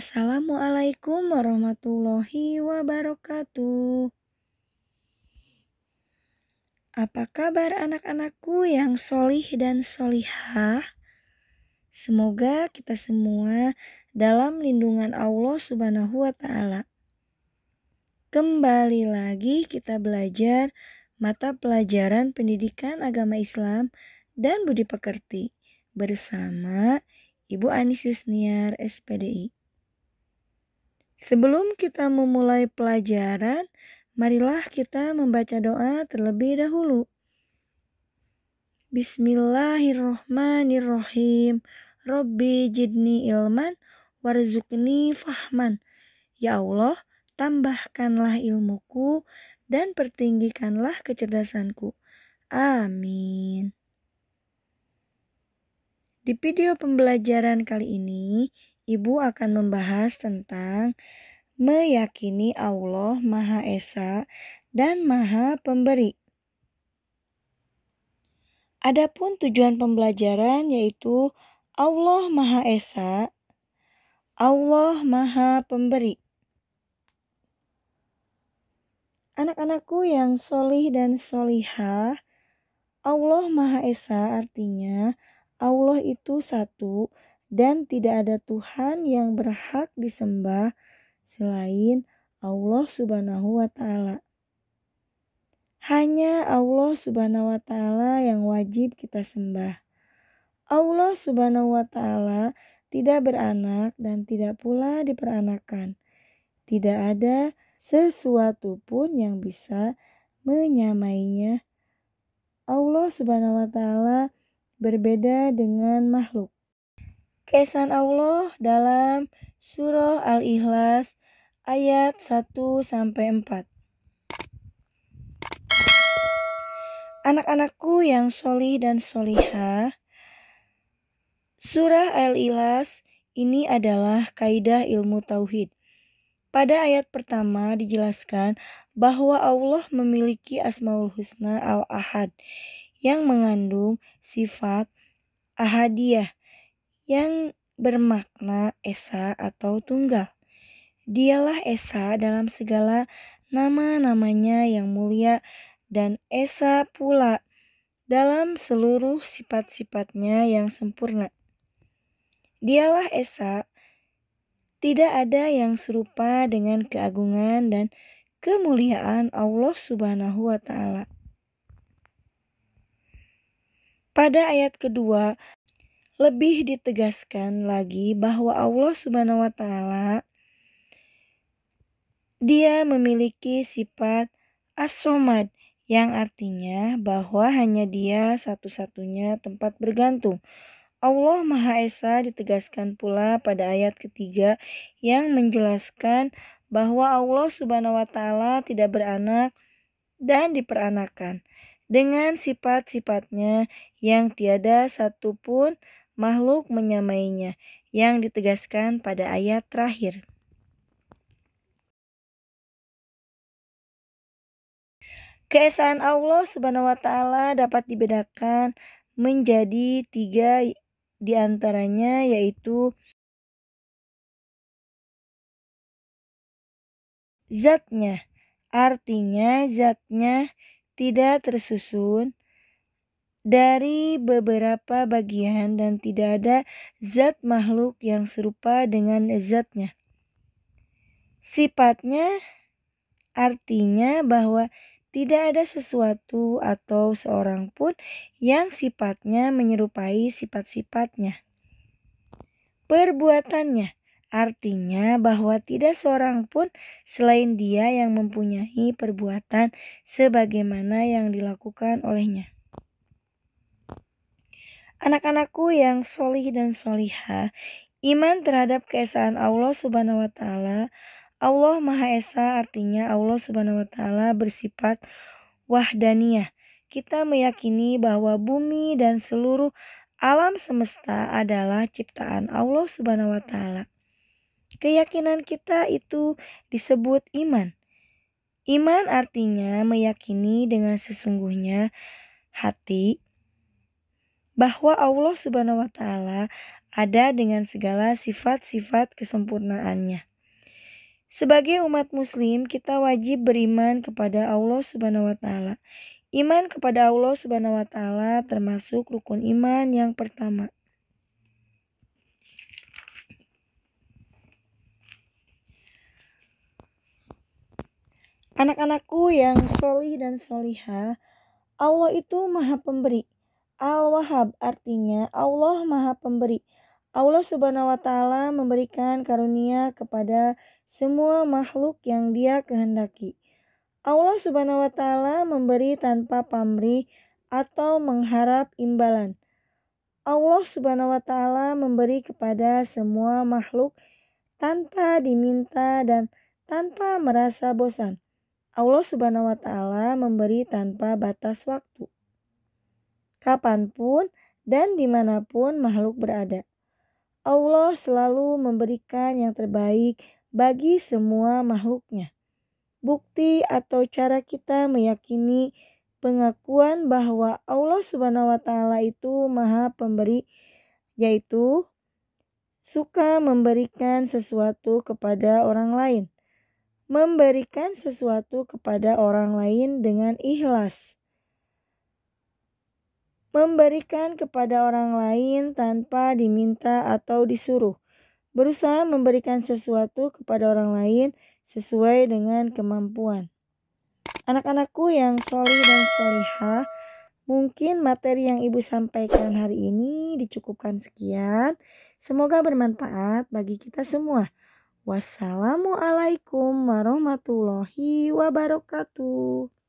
Assalamualaikum warahmatullahi wabarakatuh. Apa kabar anak-anakku yang solih dan solihah? Semoga kita semua dalam lindungan Allah Subhanahu wa Ta'ala. Kembali lagi kita belajar mata pelajaran pendidikan agama Islam dan budi pekerti bersama Ibu Anis Yusniar SPDI. Sebelum kita memulai pelajaran, marilah kita membaca doa terlebih dahulu. Bismillahirrohmanirrohim. Robbi jidni ilman warzuqni fahman. Ya Allah, tambahkanlah ilmuku dan pertinggikanlah kecerdasanku. Amin. Di video pembelajaran kali ini, Ibu akan membahas tentang meyakini Allah Maha Esa dan Maha Pemberi. Adapun tujuan pembelajaran yaitu Allah Maha Esa, Allah Maha Pemberi. Anak-anakku yang solih dan solihah, Allah Maha Esa artinya Allah itu satu dan tidak ada Tuhan yang berhak disembah selain Allah Subhanahu wa Ta'ala. Hanya Allah Subhanahu wa Ta'ala yang wajib kita sembah. Allah Subhanahu wa Ta'ala tidak beranak dan tidak pula diperanakan. Tidak ada sesuatu pun yang bisa menyamainya. Allah Subhanahu wa Ta'ala berbeda dengan makhluk. Keesaan Allah dalam surah Al-Ikhlas ayat 1-4. Anak-anakku yang solih dan solihah, surah Al-Ikhlas ini adalah kaidah ilmu tauhid. Pada ayat pertama dijelaskan bahwa Allah memiliki Asmaul Husna Al-Ahad yang mengandung sifat ahadiyah yang bermakna esa atau tunggal. Dialah esa dalam segala nama-namanya yang mulia dan esa pula dalam seluruh sifat-sifatnya yang sempurna. Dialah esa, tidak ada yang serupa dengan keagungan dan kemuliaan Allah Subhanahu wa Ta'ala. Pada ayat kedua, lebih ditegaskan lagi bahwa Allah Subhanahu wa Ta'ala Dia memiliki sifat as-somad yang artinya bahwa hanya Dia satu-satunya tempat bergantung. Allah Maha Esa ditegaskan pula pada ayat ketiga yang menjelaskan bahwa Allah Subhanahu wa Ta'ala tidak beranak dan diperanakan dengan sifat-sifatnya yang tiada satupun makhluk menyamainya yang ditegaskan pada ayat terakhir. Keesaan Allah Subhanahu wa Ta'ala dapat dibedakan menjadi 3 diantaranya, yaitu zatnya, artinya zatnya tidak tersusun dari beberapa bagian dan tidak ada zat makhluk yang serupa dengan zatnya. Sifatnya artinya bahwa tidak ada sesuatu atau seorang pun yang sifatnya menyerupai sifat-sifatnya. Perbuatannya artinya bahwa tidak seorang pun selain Dia yang mempunyai perbuatan sebagaimana yang dilakukan olehnya. Anak-anakku yang solih dan solihah, iman terhadap keesaan Allah Subhanahu wa Ta'ala, Allah Maha Esa artinya Allah Subhanahu wa Ta'ala bersifat wahdaniyah. Kita meyakini bahwa bumi dan seluruh alam semesta adalah ciptaan Allah Subhanahu wa Ta'ala. Keyakinan kita itu disebut iman. Iman artinya meyakini dengan sesungguhnya hati bahwa Allah Subhanahu wa Ta'ala ada dengan segala sifat-sifat kesempurnaannya. Sebagai umat muslim, kita wajib beriman kepada Allah Subhanahu wa taala. Iman kepada Allah Subhanahu wa taala termasuk rukun iman yang pertama. Anak-anakku yang sholih dan sholihah, Allah itu maha pemberi. Al-Wahhab artinya Allah maha pemberi. Allah Subhanahu wa taala memberikan karunia kepada semua makhluk yang Dia kehendaki. Allah Subhanahu wa taala memberi tanpa pamrih atau mengharap imbalan. Allah Subhanahu wa taala memberi kepada semua makhluk tanpa diminta dan tanpa merasa bosan. Allah Subhanahu wa taala memberi tanpa batas waktu. Kapanpun dan dimanapun makhluk berada, Allah selalu memberikan yang terbaik bagi semua makhluknya. Bukti atau cara kita meyakini pengakuan bahwa Allah Subhanahu wa taala itu maha pemberi, yaitu suka memberikan sesuatu kepada orang lain. Memberikan sesuatu kepada orang lain dengan ikhlas. Memberikan kepada orang lain tanpa diminta atau disuruh. Berusaha memberikan sesuatu kepada orang lain sesuai dengan kemampuan. Anak-anakku yang sholih dan sholihah, mungkin materi yang Ibu sampaikan hari ini dicukupkan sekian. Semoga bermanfaat bagi kita semua. Wassalamualaikum warahmatullahi wabarakatuh.